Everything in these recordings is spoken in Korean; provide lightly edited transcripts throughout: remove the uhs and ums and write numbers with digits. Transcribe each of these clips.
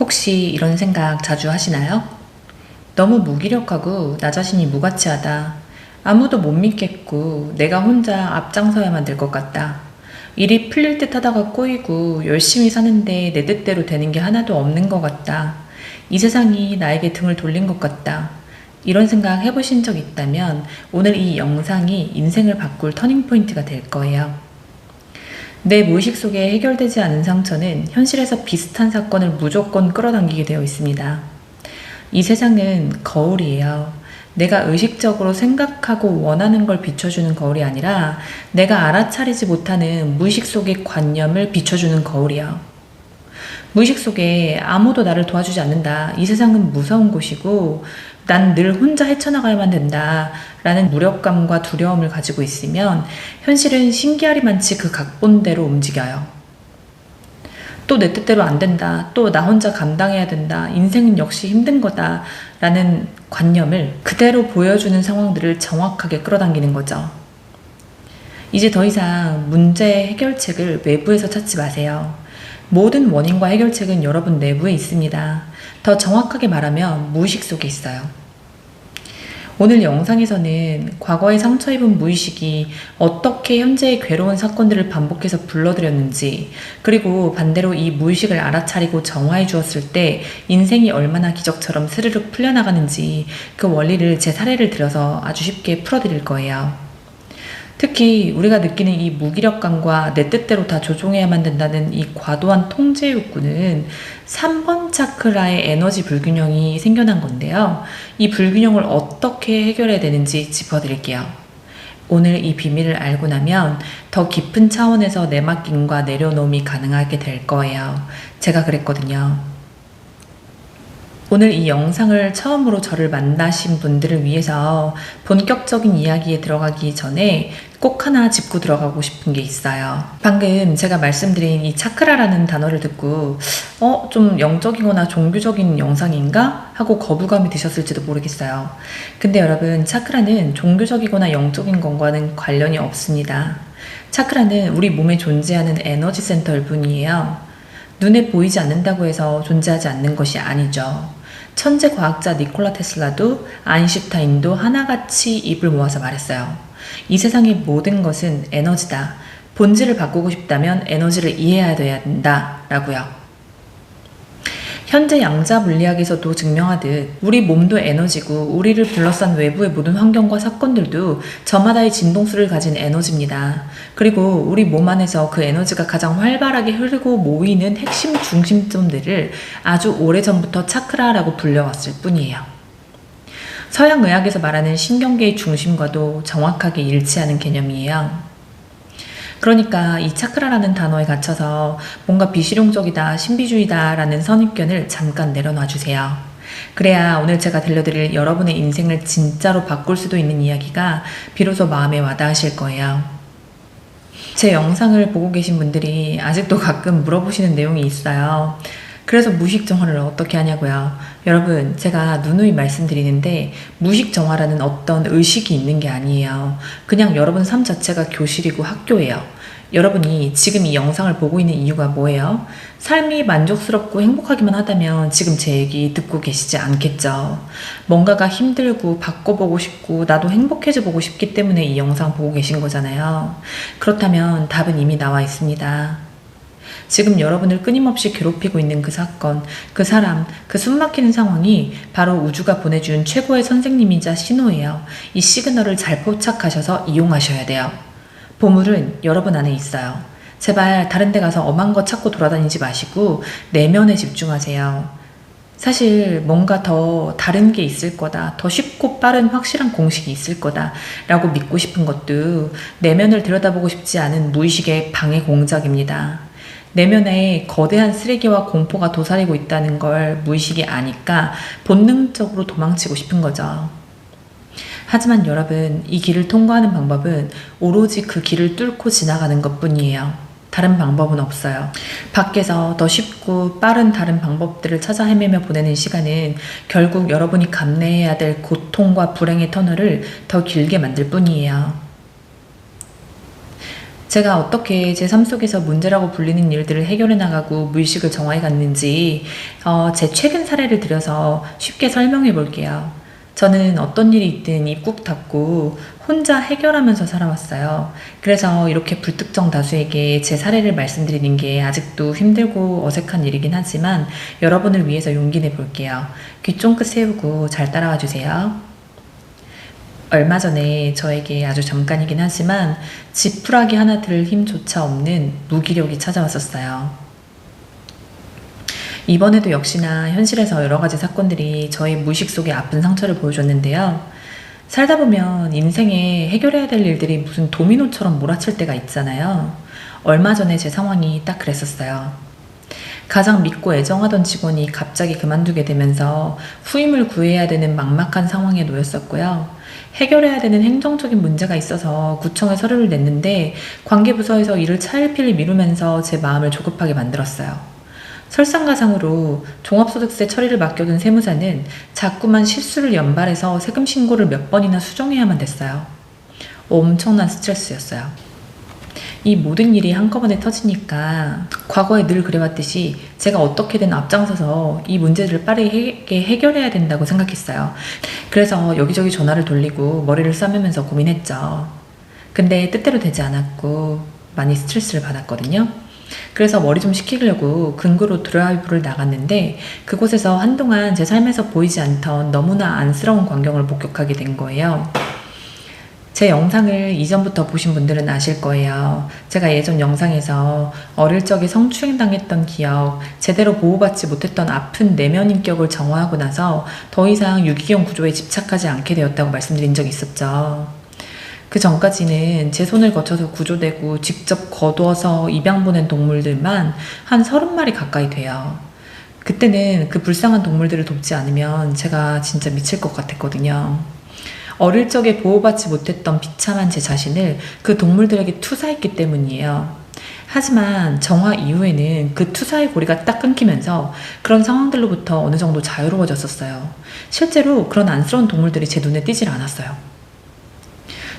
혹시 이런 생각 자주 하시나요? 너무 무기력하고 나 자신이 무가치하다. 아무도 못 믿겠고 내가 혼자 앞장서야만 될 것 같다. 일이 풀릴 듯 하다가 꼬이고 열심히 사는데 내 뜻대로 되는 게 하나도 없는 것 같다. 이 세상이 나에게 등을 돌린 것 같다. 이런 생각 해보신 적 있다면 오늘 이 영상이 인생을 바꿀 터닝포인트가 될 거예요. 내 무의식 속에 해결되지 않은 상처는 현실에서 비슷한 사건을 무조건 끌어당기게 되어 있습니다. 이 세상은 거울이에요. 내가 의식적으로 생각하고 원하는 걸 비춰주는 거울이 아니라 내가 알아차리지 못하는 무의식 속의 관념을 비춰주는 거울이요. 무의식 속에 아무도 나를 도와주지 않는다. 이 세상은 무서운 곳이고 난 늘 혼자 헤쳐나가야만 된다. 라는 무력감과 두려움을 가지고 있으면 현실은 신기하리만치 그 각본대로 움직여요. 또 내 뜻대로 안 된다. 또 나 혼자 감당해야 된다. 인생은 역시 힘든 거다. 라는 관념을 그대로 보여주는 상황들을 정확하게 끌어당기는 거죠. 이제 더 이상 문제의 해결책을 외부에서 찾지 마세요. 모든 원인과 해결책은 여러분 내부에 있습니다. 더 정확하게 말하면 무의식 속에 있어요. 오늘 영상에서는 과거에 상처 입은 무의식이 어떻게 현재의 괴로운 사건들을 반복해서 불러들였는지, 그리고 반대로 이 무의식을 알아차리고 정화해 주었을 때 인생이 얼마나 기적처럼 스르륵 풀려나가는지 그 원리를 제 사례를 들어서 아주 쉽게 풀어드릴 거예요. 특히 우리가 느끼는 이 무기력감과 내 뜻대로 다 조종해야만 된다는 이 과도한 통제 욕구는 3번 차크라의 에너지 불균형이 생겨난 건데요. 이 불균형을 어떻게 해결해야 되는지 짚어드릴게요. 오늘 이 비밀을 알고 나면 더 깊은 차원에서 내맡김과 내려놓음이 가능하게 될 거예요. 제가 그랬거든요. 오늘 이 영상을 처음으로 저를 만나신 분들을 위해서 본격적인 이야기에 들어가기 전에 꼭 하나 짚고 들어가고 싶은 게 있어요. 방금 제가 말씀드린 이 차크라라는 단어를 듣고 좀 영적이거나 종교적인 영상인가? 하고 거부감이 드셨을지도 모르겠어요. 근데 여러분, 차크라는 종교적이거나 영적인 것과는 관련이 없습니다. 차크라는 우리 몸에 존재하는 에너지 센터일 뿐이에요. 눈에 보이지 않는다고 해서 존재하지 않는 것이 아니죠. 천재 과학자 니콜라 테슬라도 아인슈타인도 하나같이 입을 모아서 말했어요. 이 세상의 모든 것은 에너지다. 본질을 바꾸고 싶다면 에너지를 이해해야 된다. 라고요. 현재 양자 물리학에서도 증명하듯 우리 몸도 에너지고 우리를 둘러싼 외부의 모든 환경과 사건들도 저마다의 진동수를 가진 에너지입니다. 그리고 우리 몸 안에서 그 에너지가 가장 활발하게 흐르고 모이는 핵심 중심점들을 아주 오래전부터 차크라라고 불려왔을 뿐이에요. 서양의학에서 말하는 신경계의 중심과도 정확하게 일치하는 개념이에요. 그러니까 이 차크라라는 단어에 갇혀서 뭔가 비실용적이다, 신비주의다 라는 선입견을 잠깐 내려놔 주세요. 그래야 오늘 제가 들려드릴 여러분의 인생을 진짜로 바꿀 수도 있는 이야기가 비로소 마음에 와닿으실 거예요. 제 영상을 보고 계신 분들이 아직도 가끔 물어보시는 내용이 있어요. 그래서 무의식 정화를 어떻게 하냐고요. 여러분, 제가 누누이 말씀드리는데 무의식 정화라는 어떤 의식이 있는 게 아니에요. 그냥 여러분 삶 자체가 교실이고 학교예요. 여러분이 지금 이 영상을 보고 있는 이유가 뭐예요? 삶이 만족스럽고 행복하기만 하다면 지금 제 얘기 듣고 계시지 않겠죠. 뭔가가 힘들고 바꿔보고 싶고 나도 행복해져 보고 싶기 때문에 이 영상 보고 계신 거잖아요. 그렇다면 답은 이미 나와 있습니다. 지금 여러분을 끊임없이 괴롭히고 있는 그 사건, 그 사람, 그 숨막히는 상황이 바로 우주가 보내준 최고의 선생님이자 신호예요. 이 시그널을 잘 포착하셔서 이용하셔야 돼요. 보물은 여러분 안에 있어요. 제발 다른 데 가서 엄한 거 찾고 돌아다니지 마시고 내면에 집중하세요. 사실 뭔가 더 다른 게 있을 거다, 더 쉽고 빠른 확실한 공식이 있을 거다 라고 믿고 싶은 것도 내면을 들여다보고 싶지 않은 무의식의 방해 공작입니다. 내면에 거대한 쓰레기와 공포가 도사리고 있다는 걸 무의식이 아니까 본능적으로 도망치고 싶은 거죠. 하지만 여러분, 이 길을 통과하는 방법은 오로지 그 길을 뚫고 지나가는 것 뿐이에요. 다른 방법은 없어요. 밖에서 더 쉽고 빠른 다른 방법들을 찾아 헤매며 보내는 시간은 결국 여러분이 감내해야 될 고통과 불행의 터널을 더 길게 만들 뿐이에요. 제가 어떻게 제 삶 속에서 문제라고 불리는 일들을 해결해 나가고 무의식을 정화해 갔는지 제 최근 사례를 들여서 쉽게 설명해 볼게요. 저는 어떤 일이 있든 입 꾹 닫고 혼자 해결하면서 살아왔어요. 그래서 이렇게 불특정 다수에게 제 사례를 말씀드리는 게 아직도 힘들고 어색한 일이긴 하지만 여러분을 위해서 용기 내 볼게요. 귀 쫑긋 세우고 잘 따라와 주세요. 얼마 전에 저에게 아주 잠깐이긴 하지만 지푸라기 하나 들 힘조차 없는 무기력이 찾아왔었어요. 이번에도 역시나 현실에서 여러 가지 사건들이 저의 무의식 속에 아픈 상처를 보여줬는데요. 살다 보면 인생에 해결해야 될 일들이 무슨 도미노처럼 몰아칠 때가 있잖아요. 얼마 전에 제 상황이 딱 그랬었어요. 가장 믿고 애정하던 직원이 갑자기 그만두게 되면서 후임을 구해야 되는 막막한 상황에 놓였었고요. 해결해야 되는 행정적인 문제가 있어서 구청에 서류를 냈는데 관계부서에서 일을 차일피일 미루면서 제 마음을 조급하게 만들었어요. 설상가상으로 종합소득세 처리를 맡겨둔 세무사는 자꾸만 실수를 연발해서 세금 신고를 몇 번이나 수정해야만 됐어요. 엄청난 스트레스였어요. 이 모든 일이 한꺼번에 터지니까 과거에 늘 그래왔듯이 제가 어떻게든 앞장서서 이 문제들을 빠르게 해결해야 된다고 생각했어요. 그래서 여기저기 전화를 돌리고 머리를 싸매면서 고민했죠. 근데 뜻대로 되지 않았고 많이 스트레스를 받았거든요. 그래서 머리 좀 식히려고 근교로 드라이브를 나갔는데 그곳에서 한동안 제 삶에서 보이지 않던 너무나 안쓰러운 광경을 목격하게 된 거예요. 제 영상을 이전부터 보신 분들은 아실 거예요. 제가 예전 영상에서 어릴 적에 성추행당했던 기억, 제대로 보호받지 못했던 아픈 내면 인격을 정화하고 나서 더 이상 유기견 구조에 집착하지 않게 되었다고 말씀드린 적이 있었죠. 그 전까지는 제 손을 거쳐서 구조되고 직접 거두어서 입양 보낸 동물들만 한 30마리 가까이 돼요. 그때는 그 불쌍한 동물들을 돕지 않으면 제가 진짜 미칠 것 같았거든요. 어릴 적에 보호받지 못했던 비참한 제 자신을 그 동물들에게 투사했기 때문이에요. 하지만 정화 이후에는 그 투사의 고리가 딱 끊기면서 그런 상황들로부터 어느 정도 자유로워졌었어요. 실제로 그런 안쓰러운 동물들이 제 눈에 띄질 않았어요.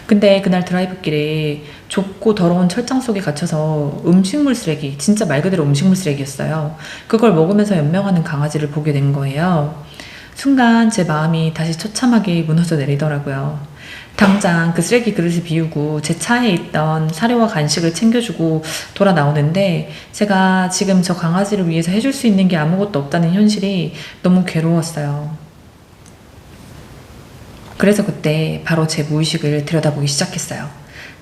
근데 그날 드라이브길에 좁고 더러운 철장 속에 갇혀서 음식물 쓰레기, 진짜 말 그대로 음식물 쓰레기였어요. 그걸 먹으면서 연명하는 강아지를 보게 된 거예요. 순간 제 마음이 다시 처참하게 무너져 내리더라고요. 당장 그 쓰레기 그릇을 비우고 제 차에 있던 사료와 간식을 챙겨주고 돌아 나오는데 제가 지금 저 강아지를 위해서 해줄 수 있는 게 아무것도 없다는 현실이 너무 괴로웠어요. 그래서 그때 바로 제 무의식을 들여다보기 시작했어요.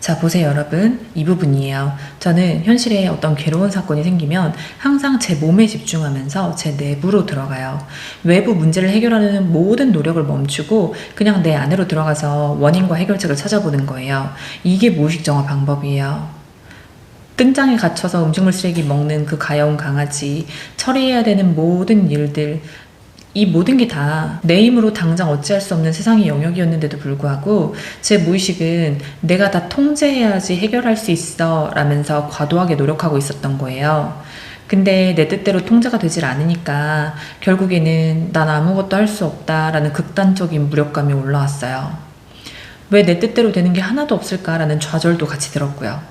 자, 보세요, 여러분. 이 부분이에요. 저는 현실에 어떤 괴로운 사건이 생기면 항상 제 몸에 집중하면서 제 내부로 들어가요. 외부 문제를 해결하는 모든 노력을 멈추고 그냥 내 안으로 들어가서 원인과 해결책을 찾아보는 거예요. 이게 무의식 정화 방법이에요. 뜬장에 갇혀서 음식물 쓰레기 먹는 그 가여운 강아지, 처리해야 되는 모든 일들, 이 모든 게 다 내 힘으로 당장 어찌할 수 없는 세상의 영역이었는데도 불구하고 제 무의식은 내가 다 통제해야지 해결할 수 있어 라면서 과도하게 노력하고 있었던 거예요. 근데 내 뜻대로 통제가 되질 않으니까 결국에는 난 아무것도 할 수 없다라는 극단적인 무력감이 올라왔어요. 왜 내 뜻대로 되는 게 하나도 없을까라는 좌절도 같이 들었고요.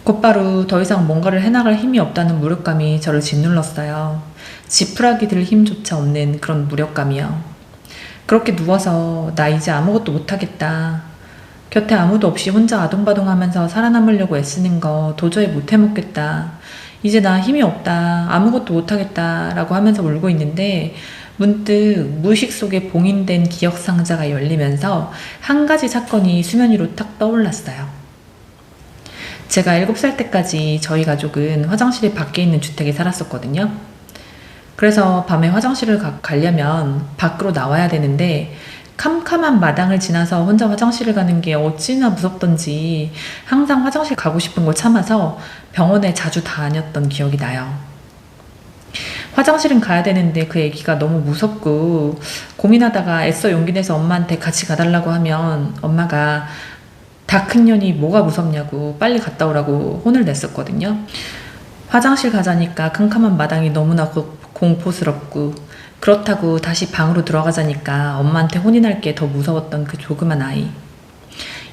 곧바로 더 이상 뭔가를 해나갈 힘이 없다는 무력감이 저를 짓눌렀어요. 지푸라기 들 힘조차 없는 그런 무력감이요. 그렇게 누워서 나 이제 아무것도 못하겠다. 곁에 아무도 없이 혼자 아둥바둥하면서 살아남으려고 애쓰는 거 도저히 못 해먹겠다. 이제 나 힘이 없다. 아무것도 못하겠다. 라고 하면서 울고 있는데 문득 무의식 속에 봉인된 기억 상자가 열리면서 한 가지 사건이 수면 위로 탁 떠올랐어요. 제가 7살 때까지 저희 가족은 화장실이 밖에 있는 주택에 살았었거든요. 그래서 밤에 화장실을 가려면 밖으로 나와야 되는데 캄캄한 마당을 지나서 혼자 화장실을 가는 게 어찌나 무섭던지 항상 화장실 가고 싶은 걸 참아서 병원에 자주 다녔던 기억이 나요. 화장실은 가야 되는데 그 애기가 너무 무섭고 고민하다가 애써 용기 내서 엄마한테 같이 가달라고 하면 엄마가 다 큰 년이 뭐가 무섭냐고 빨리 갔다 오라고 혼을 냈었거든요. 화장실 가자니까 캄캄한 마당이 너무나 공포스럽고 그렇다고 다시 방으로 들어가자니까 엄마한테 혼이 날 게 더 무서웠던 그 조그만 아이.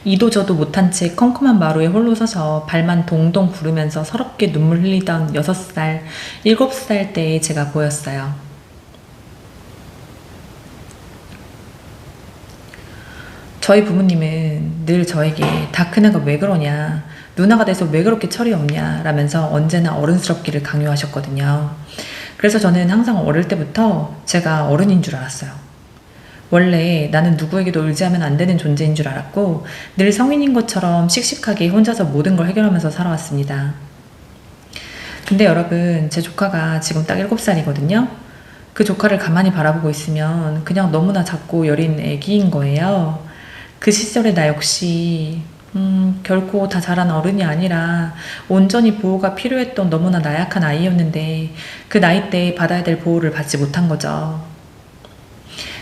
이도저도 못한 채 컴컴한 마루에 홀로 서서 발만 동동 구르면서 서럽게 눈물 흘리던 6살, 7살 때의 제가 보였어요. 저희 부모님은 늘 저에게 다 큰 애가 왜 그러냐, 누나가 돼서 왜 그렇게 철이 없냐 라면서 언제나 어른스럽기를 강요하셨거든요. 그래서 저는 항상 어릴 때부터 제가 어른인 줄 알았어요. 원래 나는 누구에게도 의지하면 안 되는 존재인 줄 알았고 늘 성인인 것처럼 씩씩하게 혼자서 모든 걸 해결하면서 살아왔습니다. 근데 여러분, 제 조카가 지금 딱 7살이거든요. 그 조카를 가만히 바라보고 있으면 그냥 너무나 작고 여린 애기인 거예요. 그 시절의 나 역시 결코 다 자란 어른이 아니라 온전히 보호가 필요했던 너무나 나약한 아이였는데 그 나이 때에 받아야 될 보호를 받지 못한 거죠.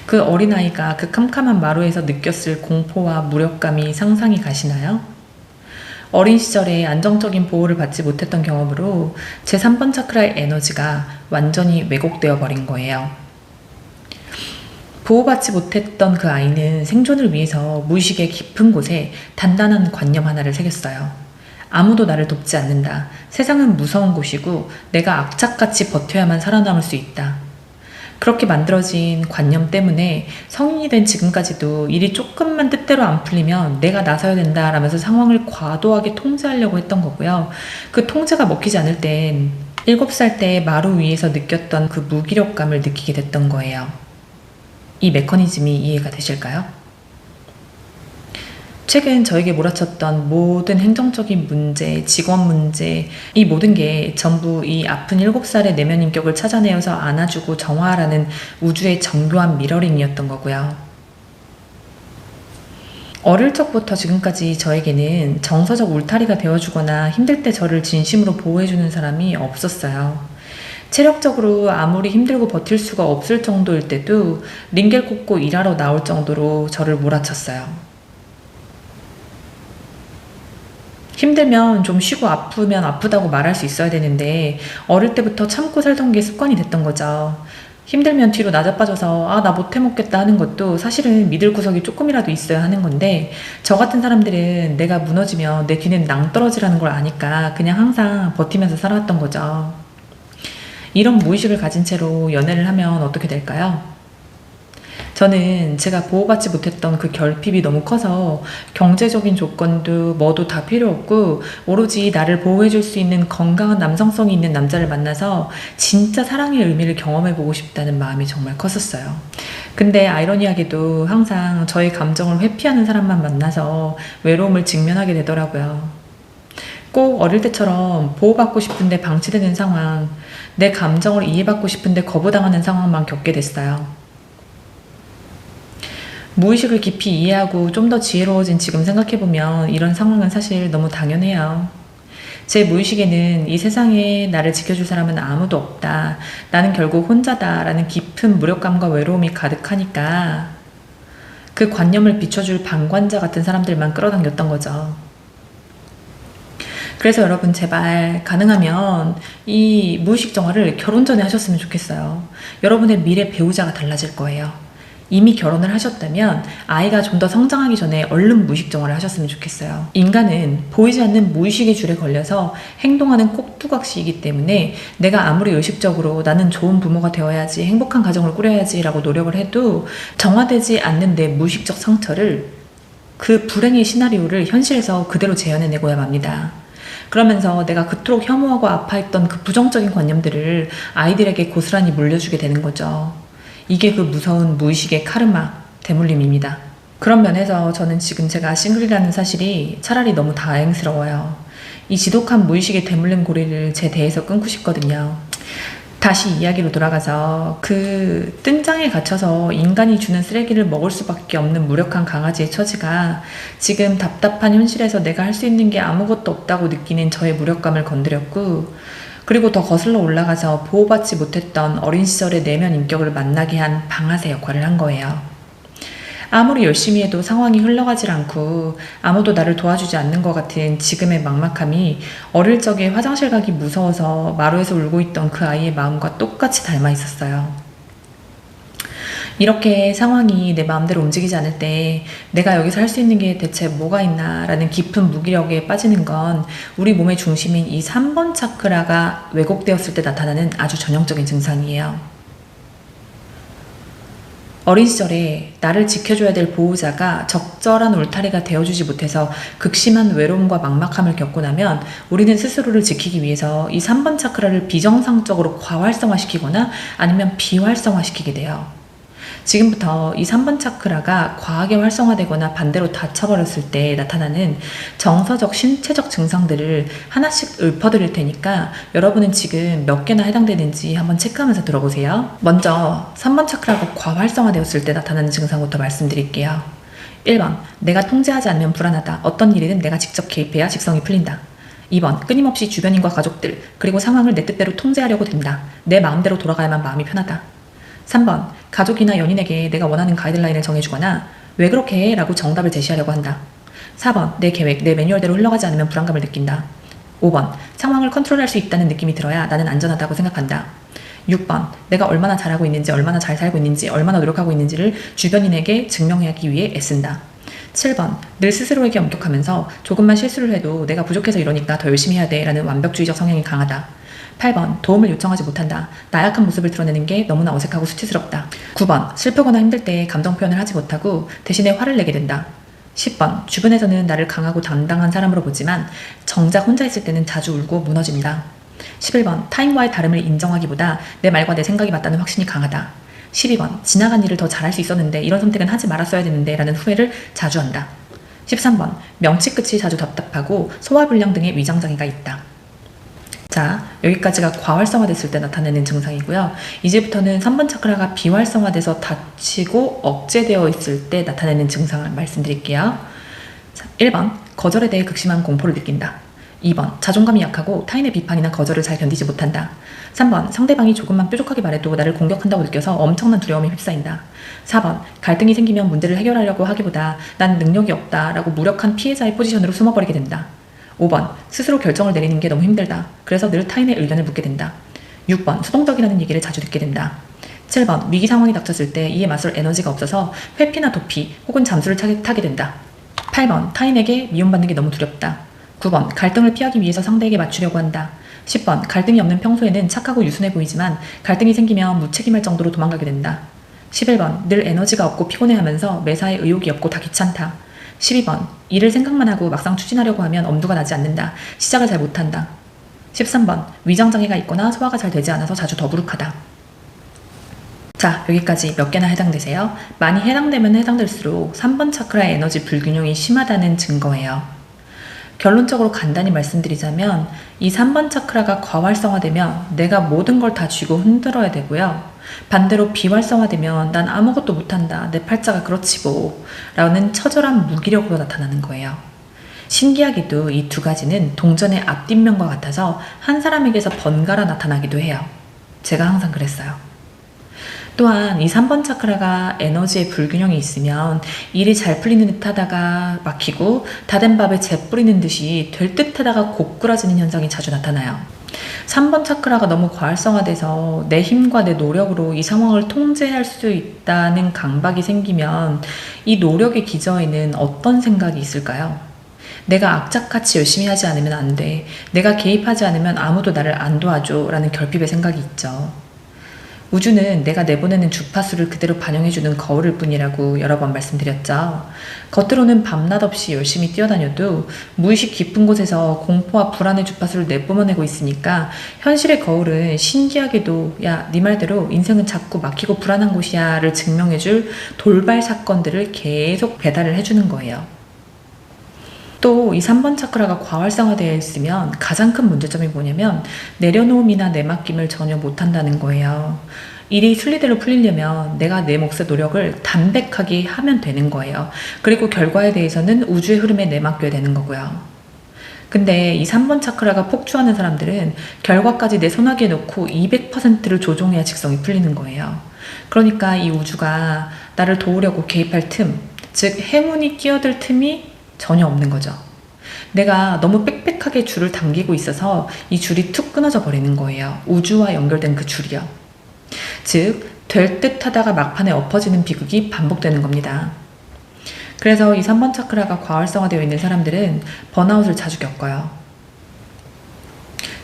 그 어린아이가 그 캄캄한 마루에서 느꼈을 공포와 무력감이 상상이 가시나요? 어린 시절에 안정적인 보호를 받지 못했던 경험으로 제 3번 차크라의 에너지가 완전히 왜곡되어 버린 거예요. 보호받지 못했던 그 아이는 생존을 위해서 무의식의 깊은 곳에 단단한 관념 하나를 새겼어요. 아무도 나를 돕지 않는다. 세상은 무서운 곳이고 내가 악착같이 버텨야만 살아남을 수 있다. 그렇게 만들어진 관념 때문에 성인이 된 지금까지도 일이 조금만 뜻대로 안 풀리면 내가 나서야 된다 라면서 상황을 과도하게 통제하려고 했던 거고요. 그 통제가 먹히지 않을 땐 7살 때 마루 위에서 느꼈던 그 무기력감을 느끼게 됐던 거예요. 이 메커니즘이 이해가 되실까요? 최근 저에게 몰아쳤던 모든 행정적인 문제, 직원 문제, 이 모든 게 전부 이 아픈 7살의 내면 인격을 찾아내어서 안아주고 정화하라는 우주의 정교한 미러링이었던 거고요. 어릴 적부터 지금까지 저에게는 정서적 울타리가 되어주거나 힘들 때 저를 진심으로 보호해주는 사람이 없었어요. 체력적으로 아무리 힘들고 버틸 수가 없을 정도일 때도 링겔 꽂고 일하러 나올 정도로 저를 몰아쳤어요. 힘들면 좀 쉬고 아프면 아프다고 말할 수 있어야 되는데 어릴 때부터 참고 살던 게 습관이 됐던 거죠. 힘들면 뒤로 나자빠져서 나 못해먹겠다 하는 것도 사실은 믿을 구석이 조금이라도 있어야 하는 건데 저 같은 사람들은 내가 무너지면 내 뒤는 낭떠러지라는 걸 아니까 그냥 항상 버티면서 살아왔던 거죠. 이런 무의식을 가진 채로 연애를 하면 어떻게 될까요? 저는 제가 보호받지 못했던 그 결핍이 너무 커서 경제적인 조건도 뭐도 다 필요 없고 오로지 나를 보호해줄 수 있는 건강한 남성성이 있는 남자를 만나서 진짜 사랑의 의미를 경험해보고 싶다는 마음이 정말 컸었어요. 근데 아이러니하게도 항상 저의 감정을 회피하는 사람만 만나서 외로움을 직면하게 되더라고요. 꼭 어릴 때처럼 보호받고 싶은데 방치되는 상황, 내 감정을 이해받고 싶은데 거부당하는 상황만 겪게 됐어요. 무의식을 깊이 이해하고 좀 더 지혜로워진 지금 생각해보면 이런 상황은 사실 너무 당연해요. 제 무의식에는 이 세상에 나를 지켜줄 사람은 아무도 없다. 나는 결국 혼자다. 라는 깊은 무력감과 외로움이 가득하니까 그 관념을 비춰줄 방관자 같은 사람들만 끌어당겼던 거죠. 그래서 여러분 제발 가능하면 이 무의식 정화를 결혼 전에 하셨으면 좋겠어요. 여러분의 미래 배우자가 달라질 거예요. 이미 결혼을 하셨다면 아이가 좀 더 성장하기 전에 얼른 무의식 정화를 하셨으면 좋겠어요. 인간은 보이지 않는 무의식의 줄에 걸려서 행동하는 꼭두각시이기 때문에 내가 아무리 의식적으로 나는 좋은 부모가 되어야지, 행복한 가정을 꾸려야지 라고 노력을 해도 정화되지 않는 내 무의식적 상처를, 그 불행의 시나리오를 현실에서 그대로 재현해내고야 맙니다. 그러면서 내가 그토록 혐오하고 아파했던 그 부정적인 관념들을 아이들에게 고스란히 물려주게 되는 거죠. 이게 그 무서운 무의식의 카르마, 대물림입니다. 그런 면에서 저는 지금 제가 싱글이라는 사실이 차라리 너무 다행스러워요. 이 지독한 무의식의 대물림 고리를 제 대에서 끊고 싶거든요. 다시 이야기로 돌아가서 그 뜬장에 갇혀서 인간이 주는 쓰레기를 먹을 수밖에 없는 무력한 강아지의 처지가 지금 답답한 현실에서 내가 할 수 있는 게 아무것도 없다고 느끼는 저의 무력감을 건드렸고, 그리고 더 거슬러 올라가서 보호받지 못했던 어린 시절의 내면 인격을 만나게 한 방아쇠 역할을 한 거예요. 아무리 열심히 해도 상황이 흘러가질 않고 아무도 나를 도와주지 않는 것 같은 지금의 막막함이 어릴 적에 화장실 가기 무서워서 마루에서 울고 있던 그 아이의 마음과 똑같이 닮아 있었어요. 이렇게 상황이 내 마음대로 움직이지 않을 때 내가 여기서 할 수 있는 게 대체 뭐가 있나 라는 깊은 무기력에 빠지는 건 우리 몸의 중심인 이 3번 차크라가 왜곡되었을 때 나타나는 아주 전형적인 증상이에요. 어린 시절에 나를 지켜줘야 될 보호자가 적절한 울타리가 되어주지 못해서 극심한 외로움과 막막함을 겪고 나면 우리는 스스로를 지키기 위해서 이 3번 차크라를 비정상적으로 과활성화시키거나 아니면 비활성화시키게 돼요. 지금부터 이 3번 차크라가 과하게 활성화되거나 반대로 닫혀버렸을 때 나타나는 정서적, 신체적 증상들을 하나씩 읊어드릴 테니까 여러분은 지금 몇 개나 해당되는지 한번 체크하면서 들어보세요. 먼저 3번 차크라가 과활성화되었을 때 나타나는 증상부터 말씀드릴게요. 1번, 내가 통제하지 않으면 불안하다. 어떤 일이든 내가 직접 개입해야 직성이 풀린다. 2번, 끊임없이 주변인과 가족들, 그리고 상황을 내 뜻대로 통제하려고 든다. 내 마음대로 돌아가야만 마음이 편하다. 3번, 가족이나 연인에게 내가 원하는 가이드라인을 정해주거나 왜 그렇게 해? 라고 정답을 제시하려고 한다. 4번, 내 계획, 내 매뉴얼대로 흘러가지 않으면 불안감을 느낀다. 5번, 상황을 컨트롤할 수 있다는 느낌이 들어야 나는 안전하다고 생각한다. 6번, 내가 얼마나 잘하고 있는지, 얼마나 잘 살고 있는지, 얼마나 노력하고 있는지를 주변인에게 증명하기 위해 애쓴다. 7번, 늘 스스로에게 엄격하면서 조금만 실수를 해도 내가 부족해서 이러니까 더 열심히 해야 돼 라는 완벽주의적 성향이 강하다. 8번, 도움을 요청하지 못한다. 나약한 모습을 드러내는 게 너무나 어색하고 수치스럽다. 9번, 슬프거나 힘들 때 감정 표현을 하지 못하고 대신에 화를 내게 된다. 10번, 주변에서는 나를 강하고 당당한 사람으로 보지만 정작 혼자 있을 때는 자주 울고 무너진다. 11번, 타인과의 다름을 인정하기보다 내 말과 내 생각이 맞다는 확신이 강하다. 12번, 지나간 일을 더 잘할 수 있었는데 이런 선택은 하지 말았어야 되는데 라는 후회를 자주 한다. 13번, 명치 끝이 자주 답답하고 소화불량 등의 위장장애가 있다. 자, 여기까지가 과활성화됐을 때 나타내는 증상이고요. 이제부터는 3번 차크라가 비활성화돼서 닫히고 억제되어 있을 때 나타내는 증상을 말씀드릴게요. 자, 1번, 거절에 대해 극심한 공포를 느낀다. 2번, 자존감이 약하고 타인의 비판이나 거절을 잘 견디지 못한다. 3번, 상대방이 조금만 뾰족하게 말해도 나를 공격한다고 느껴서 엄청난 두려움에 휩싸인다. 4번, 갈등이 생기면 문제를 해결하려고 하기보다 난 능력이 없다 라고 무력한 피해자의 포지션으로 숨어버리게 된다. 5번, 스스로 결정을 내리는 게 너무 힘들다. 그래서 늘 타인의 의견을 묻게 된다. 6번, 수동적이라는 얘기를 자주 듣게 된다. 7번, 위기 상황이 닥쳤을 때 이에 맞설 에너지가 없어서 회피나 도피 혹은 잠수를 타게 된다. 8번, 타인에게 미움받는 게 너무 두렵다. 9번, 갈등을 피하기 위해서 상대에게 맞추려고 한다. 10번, 갈등이 없는 평소에는 착하고 유순해 보이지만 갈등이 생기면 무책임할 정도로 도망가게 된다. 11번, 늘 에너지가 없고 피곤해하면서 매사에 의욕이 없고 다 귀찮다. 12번, 일을 생각만 하고 막상 추진하려고 하면 엄두가 나지 않는다. 시작을 잘 못한다. 13번, 위장장애가 있거나 소화가 잘 되지 않아서 자주 더부룩하다. 자, 여기까지 몇 개나 해당되세요? 많이 해당되면 해당될수록 3번 차크라의 에너지 불균형이 심하다는 증거예요. 결론적으로 간단히 말씀드리자면 이 3번 차크라가 과활성화되면 내가 모든 걸 다 쥐고 흔들어야 되고요. 반대로 비활성화되면 난 아무것도 못한다. 내 팔자가 그렇지 뭐 라는 처절한 무기력으로 나타나는 거예요. 신기하게도 이 두 가지는 동전의 앞뒷면과 같아서 한 사람에게서 번갈아 나타나기도 해요. 제가 항상 그랬어요. 또한 이 3번 차크라가 에너지의 불균형이 있으면 일이 잘 풀리는 듯 하다가 막히고 다 된 밥에 재 뿌리는 듯이 될 듯 하다가 고꾸라지는 현상이 자주 나타나요. 3번 차크라가 너무 과활성화돼서 내 힘과 내 노력으로 이 상황을 통제할 수 있다는 강박이 생기면 이 노력의 기저에는 어떤 생각이 있을까요? 내가 악착같이 열심히 하지 않으면 안 돼. 내가 개입하지 않으면 아무도 나를 안 도와줘 라는 결핍의 생각이 있죠. 우주는 내가 내보내는 주파수를 그대로 반영해주는 거울일 뿐이라고 여러 번 말씀드렸죠. 겉으로는 밤낮 없이 열심히 뛰어다녀도 무의식 깊은 곳에서 공포와 불안의 주파수를 내뿜어내고 있으니까 현실의 거울은 신기하게도 야, 네 말대로 인생은 자꾸 막히고 불안한 곳이야 를 증명해줄 돌발 사건들을 계속 배달을 해주는 거예요. 또 이 3번 차크라가 과활성화되어 있으면 가장 큰 문제점이 뭐냐면 내려놓음이나 내맡김을 전혀 못한다는 거예요. 일이 순리대로 풀리려면 내가 내 몫의 노력을 담백하게 하면 되는 거예요. 그리고 결과에 대해서는 우주의 흐름에 내맡겨야 되는 거고요. 근데 이 3번 차크라가 폭주하는 사람들은 결과까지 내 손아귀에 넣고 200%를 조종해야 직성이 풀리는 거예요. 그러니까 이 우주가 나를 도우려고 개입할 틈, 즉 행운이 끼어들 틈이 전혀 없는 거죠. 내가 너무 빽빽하게 줄을 당기고 있어서 이 줄이 툭 끊어져 버리는 거예요. 우주와 연결된 그 줄이요. 즉 될 듯 하다가 막판에 엎어지는 비극이 반복되는 겁니다. 그래서 이 3번 차크라가 과활성화되어 있는 사람들은 번아웃을 자주 겪어요.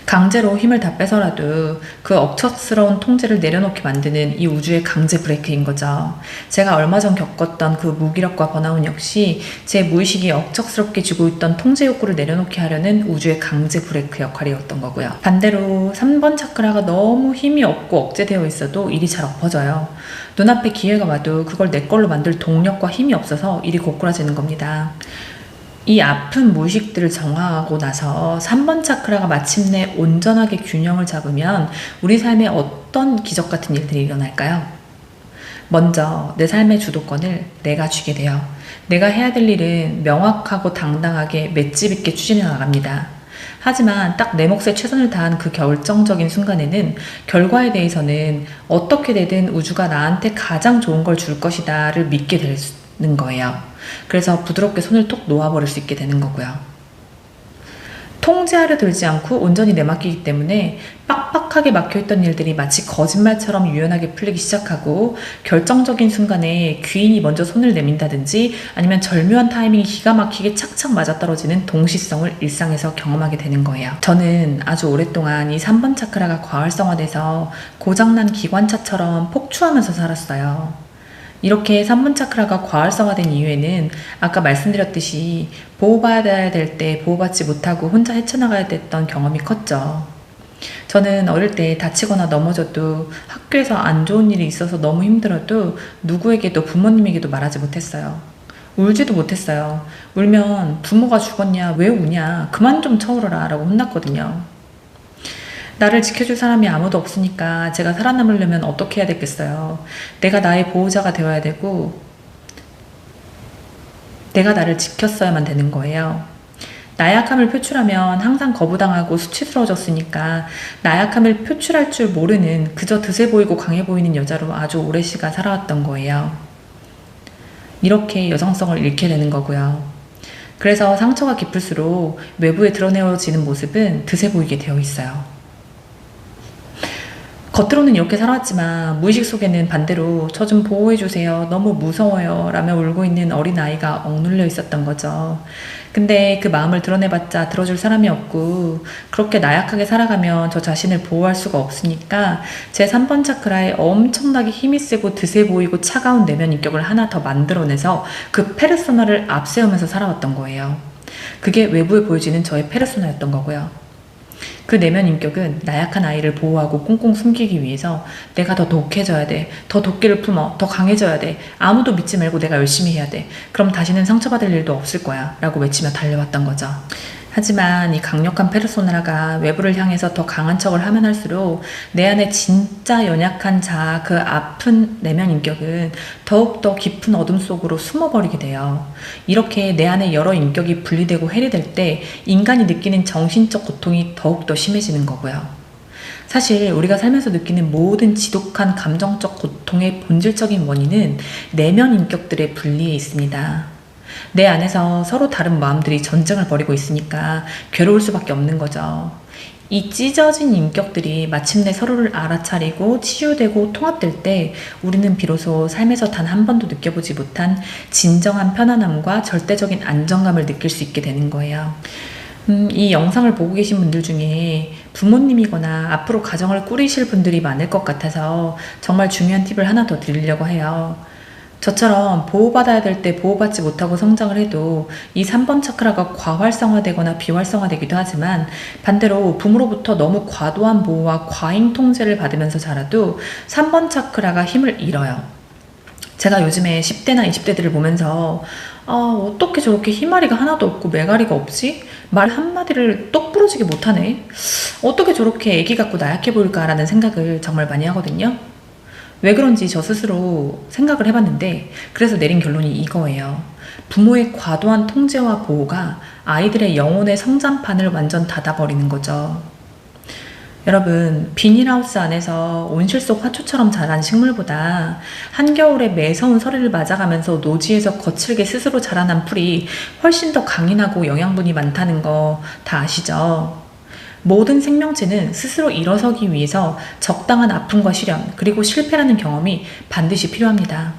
강제로 힘을 다 빼서라도 그 억척스러운 통제를 내려놓게 만드는 이 우주의 강제 브레이크인 거죠. 제가 얼마 전 겪었던 그 무기력과 번아웃 역시 제 무의식이 억척스럽게 쥐고 있던 통제 욕구를 내려놓게 하려는 우주의 강제 브레이크 역할이었던 거고요. 반대로 3번 차크라가 너무 힘이 없고 억제되어 있어도 일이 잘 엎어져요. 눈앞에 기회가 와도 그걸 내 걸로 만들 동력과 힘이 없어서 일이 고꾸라지는 겁니다. 이 아픈 무의식들을 정화하고 나서 3번 차크라가 마침내 온전하게 균형을 잡으면 우리 삶에 어떤 기적 같은 일들이 일어날까요? 먼저 내 삶의 주도권을 내가 쥐게 돼요. 내가 해야 될 일은 명확하고 당당하게 맷집 있게 추진해 나갑니다. 하지만 딱 내 몫에 최선을 다한 그 결정적인 순간에는 결과에 대해서는 어떻게 되든 우주가 나한테 가장 좋은 걸 줄 것이다를 믿게 되는 거예요. 그래서 부드럽게 손을 톡 놓아버릴 수 있게 되는 거고요. 통제하려 들지 않고 온전히 내맡기기 때문에 빡빡하게 막혀있던 일들이 마치 거짓말처럼 유연하게 풀리기 시작하고 결정적인 순간에 귀인이 먼저 손을 내민다든지 아니면 절묘한 타이밍이 기가 막히게 착착 맞아떨어지는 동시성을 일상에서 경험하게 되는 거예요. 저는 아주 오랫동안 이 3번 차크라가 과활성화돼서 고장난 기관차처럼 폭주하면서 살았어요. 이렇게 3번 차크라가 과활성화된 이유에는 아까 말씀드렸듯이 보호받아야 될 때 보호받지 못하고 혼자 헤쳐나가야 됐던 경험이 컸죠. 저는 어릴 때 다치거나 넘어져도 학교에서 안 좋은 일이 있어서 너무 힘들어도 누구에게도 부모님에게도 말하지 못했어요. 울지도 못했어요. 울면 부모가 죽었냐, 왜 우냐, 그만 좀 쳐울어라 라고 혼났거든요. 나를 지켜줄 사람이 아무도 없으니까 제가 살아남으려면 어떻게 해야 되겠어요. 내가 나의 보호자가 되어야 되고 내가 나를 지켰어야만 되는 거예요. 나약함을 표출하면 항상 거부당하고 수치스러워졌으니까 나약함을 표출할 줄 모르는 그저 드세 보이고 강해 보이는 여자로 아주 오랜 시간 살아왔던 거예요. 이렇게 여성성을 잃게 되는 거고요. 그래서 상처가 깊을수록 외부에 드러내어지는 모습은 드세 보이게 되어 있어요. 겉으로는 이렇게 살아왔지만 무의식 속에는 반대로 저 좀 보호해주세요. 너무 무서워요. 라며 울고 있는 어린아이가 억눌려 있었던 거죠. 근데 그 마음을 드러내봤자 들어줄 사람이 없고 그렇게 나약하게 살아가면 저 자신을 보호할 수가 없으니까 제 3번 차크라에 엄청나게 힘이 세고 드세 보이고 차가운 내면 인격을 하나 더 만들어내서 그 페르소나를 앞세우면서 살아왔던 거예요. 그게 외부에 보여지는 저의 페르소나였던 거고요. 그 내면 인격은 나약한 아이를 보호하고 꽁꽁 숨기기 위해서 내가 더 독해져야 돼. 더 도끼를 품어. 더 강해져야 돼. 아무도 믿지 말고 내가 열심히 해야 돼. 그럼 다시는 상처받을 일도 없을 거야. 라고 외치며 달려왔던 거죠. 하지만 이 강력한 페르소나가 외부를 향해서 더 강한 척을 하면 할수록 내 안에 진짜 연약한 자아, 그 아픈 내면 인격은 더욱더 깊은 어둠 속으로 숨어버리게 돼요. 이렇게 내 안에 여러 인격이 분리되고 해리될 때 인간이 느끼는 정신적 고통이 더욱더 심해지는 거고요. 사실 우리가 살면서 느끼는 모든 지독한 감정적 고통의 본질적인 원인은 내면 인격들의 분리에 있습니다. 내 안에서 서로 다른 마음들이 전쟁을 벌이고 있으니까 괴로울 수밖에 없는 거죠. 이 찢어진 인격들이 마침내 서로를 알아차리고 치유되고 통합될 때 우리는 비로소 삶에서 단 한 번도 느껴보지 못한 진정한 편안함과 절대적인 안정감을 느낄 수 있게 되는 거예요. 이 영상을 보고 계신 분들 중에 부모님이거나 앞으로 가정을 꾸리실 분들이 많을 것 같아서 정말 중요한 팁을 하나 더 드리려고 해요. 저처럼 보호받아야 될 때 보호받지 못하고 성장을 해도 이 3번 차크라가 과활성화되거나 비활성화되기도 하지만 반대로 부모로부터 너무 과도한 보호와 과잉 통제를 받으면서 자라도 3번 차크라가 힘을 잃어요. 제가 요즘에 10대나 20대들을 보면서 어떻게 저렇게 희마리가 하나도 없고 매가리가 없지? 말 한마디를 똑 부러지게 못하네? 어떻게 저렇게 애기 같고 나약해 보일까라는 생각을 정말 많이 하거든요. 왜 그런지 저 스스로 생각을 해봤는데 그래서 내린 결론이 이거예요. 부모의 과도한 통제와 보호가 아이들의 영혼의 성장판을 완전 닫아버리는 거죠. 여러분, 비닐하우스 안에서 온실 속 화초처럼 자란 식물보다 한겨울에 매서운 서리를 맞아가면서 노지에서 거칠게 스스로 자라난 풀이 훨씬 더 강인하고 영양분이 많다는 거 다 아시죠? 모든 생명체는 스스로 일어서기 위해서 적당한 아픔과 시련, 그리고 실패라는 경험이 반드시 필요합니다.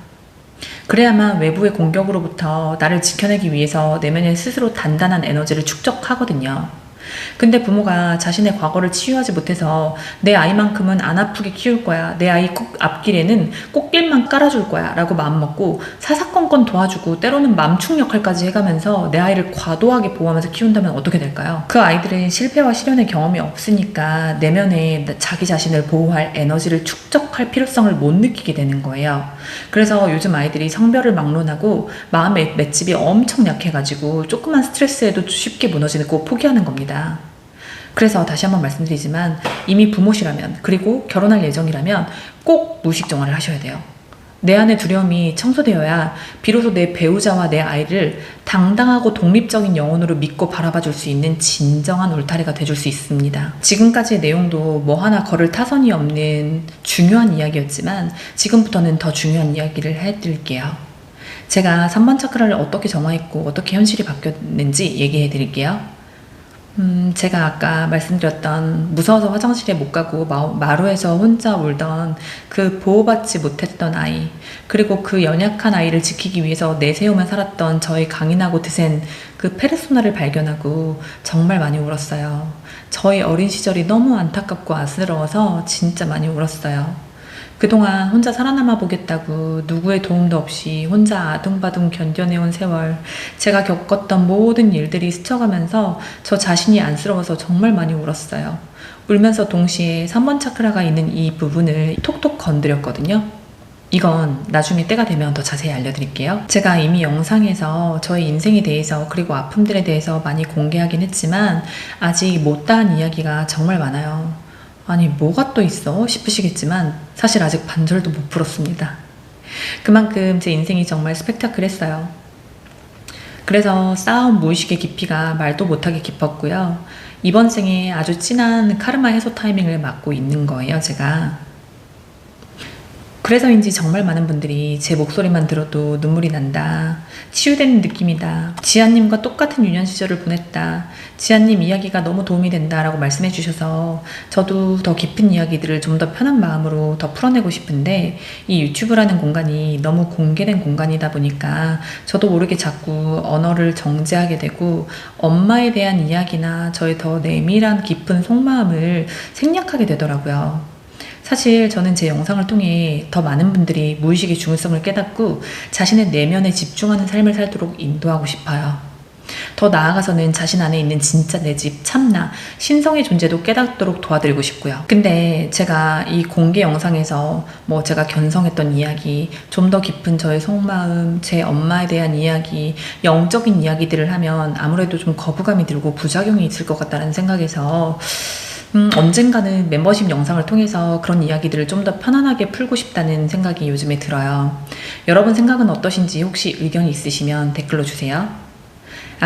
그래야만 외부의 공격으로부터 나를 지켜내기 위해서 내면에 스스로 단단한 에너지를 축적하거든요. 근데 부모가 자신의 과거를 치유하지 못해서 내 아이만큼은 안 아프게 키울 거야, 내 아이 꼭 앞길에는 꽃길만 깔아줄 거야 라고 마음먹고 사사건건 도와주고 때로는 맘충 역할까지 해가면서 내 아이를 과도하게 보호하면서 키운다면 어떻게 될까요? 그 아이들은 실패와 시련의 경험이 없으니까 내면에 자기 자신을 보호할 에너지를 축적할 필요성을 못 느끼게 되는 거예요. 그래서 요즘 아이들이 성별을 막론하고 마음의 맷집이 엄청 약해가지고 조그만 스트레스에도 쉽게 무너지고 포기하는 겁니다. 그래서 다시 한번 말씀드리지만 이미 부모시라면, 그리고 결혼할 예정이라면 꼭 무의식 정화를 하셔야 돼요. 내 안의 두려움이 청소되어야 비로소 내 배우자와 내 아이를 당당하고 독립적인 영혼으로 믿고 바라봐 줄 수 있는 진정한 울타리가 돼줄 수 있습니다. 지금까지의 내용도 뭐 하나 거를 타선이 없는 중요한 이야기였지만 지금부터는 더 중요한 이야기를 해드릴게요. 제가 3번 차크라를 어떻게 정화했고 어떻게 현실이 바뀌었는지 얘기해 드릴게요. 제가 아까 말씀드렸던 무서워서 화장실에 못 가고 마루에서 혼자 울던 그 보호받지 못했던 아이, 그리고 그 연약한 아이를 지키기 위해서 내세우며 살았던 저의 강인하고 드센 그 페르소나를 발견하고 정말 많이 울었어요. 저의 어린 시절이 너무 안타깝고 안쓰러워서 진짜 많이 울었어요. 그동안 혼자 살아남아 보겠다고 누구의 도움도 없이 혼자 아둥바둥 견뎌내온 세월, 제가 겪었던 모든 일들이 스쳐가면서 저 자신이 안쓰러워서 정말 많이 울었어요. 울면서 동시에 3번 차크라가 있는 이 부분을 톡톡 건드렸거든요. 이건 나중에 때가 되면 더 자세히 알려드릴게요. 제가 이미 영상에서 저의 인생에 대해서 그리고 아픔들에 대해서 많이 공개하긴 했지만 아직 못다한 이야기가 정말 많아요. 아니 뭐가 또 있어 싶으시겠지만 사실 아직 반절도 못 풀었습니다. 그만큼 제 인생이 정말 스펙타클했어요. 그래서 쌓아온 무의식의 깊이가 말도 못하게 깊었고요. 이번 생에 아주 진한 카르마 해소 타이밍을 맞고 있는 거예요, 제가. 그래서인지 정말 많은 분들이 제 목소리만 들어도 눈물이 난다, 치유되는 느낌이다, 지아님과 똑같은 유년 시절을 보냈다, 지아님 이야기가 너무 도움이 된다 라고 말씀해 주셔서 저도 더 깊은 이야기들을 좀 더 편한 마음으로 더 풀어내고 싶은데 이 유튜브라는 공간이 너무 공개된 공간이다 보니까 저도 모르게 자꾸 언어를 정제하게 되고 엄마에 대한 이야기나 저의 더 내밀한 깊은 속마음을 생략하게 되더라고요. 사실 저는 제 영상을 통해 더 많은 분들이 무의식의 중요성을 깨닫고 자신의 내면에 집중하는 삶을 살도록 인도하고 싶어요. 더 나아가서는 자신 안에 있는 진짜 내 집, 참나, 신성의 존재도 깨닫도록 도와드리고 싶고요. 근데 제가 이 공개 영상에서 뭐 제가 견성했던 이야기, 좀 더 깊은 저의 속마음, 제 엄마에 대한 이야기, 영적인 이야기들을 하면 아무래도 좀 거부감이 들고 부작용이 있을 것 같다는 생각에서 언젠가는 멤버십 영상을 통해서 그런 이야기들을 좀 더 편안하게 풀고 싶다는 생각이 요즘에 들어요. 여러분 생각은 어떠신지 혹시 의견이 있으시면 댓글로 주세요.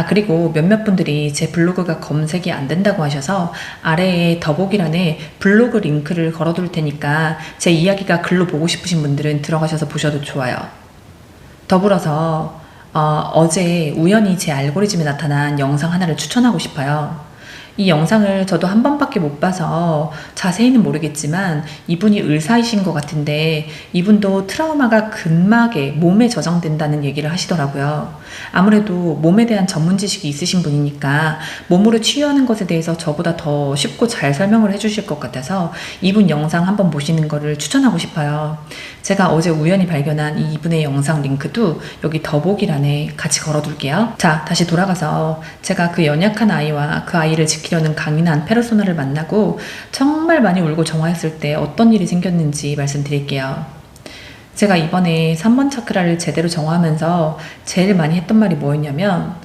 그리고 몇몇 분들이 제 블로그가 검색이 안 된다고 하셔서 아래에 더보기란에 블로그 링크를 걸어둘 테니까 제 이야기가 글로 보고 싶으신 분들은 들어가셔서 보셔도 좋아요. 더불어서 어제 우연히 제 알고리즘에 나타난 영상 하나를 추천하고 싶어요. 이 영상을 저도 한 번밖에 못 봐서 자세히는 모르겠지만 이분이 의사이신 것 같은데 이분도 트라우마가 근막에 몸에 저장된다는 얘기를 하시더라고요. 아무래도 몸에 대한 전문 지식이 있으신 분이니까 몸으로 치유하는 것에 대해서 저보다 더 쉽고 잘 설명을 해주실 것 같아서 이분 영상 한번 보시는 거를 추천하고 싶어요. 제가 어제 우연히 발견한 이분의 영상 링크도 여기 더보기란에 같이 걸어둘게요. 자, 다시 돌아가서 제가 그 연약한 아이와 그 아이를 지키려는 강인한 페르소나를 만나고 정말 많이 울고 정화했을 때 어떤 일이 생겼는지 말씀드릴게요. 제가 이번에 3번 차크라를 제대로 정화하면서 제일 많이 했던 말이 뭐였냐면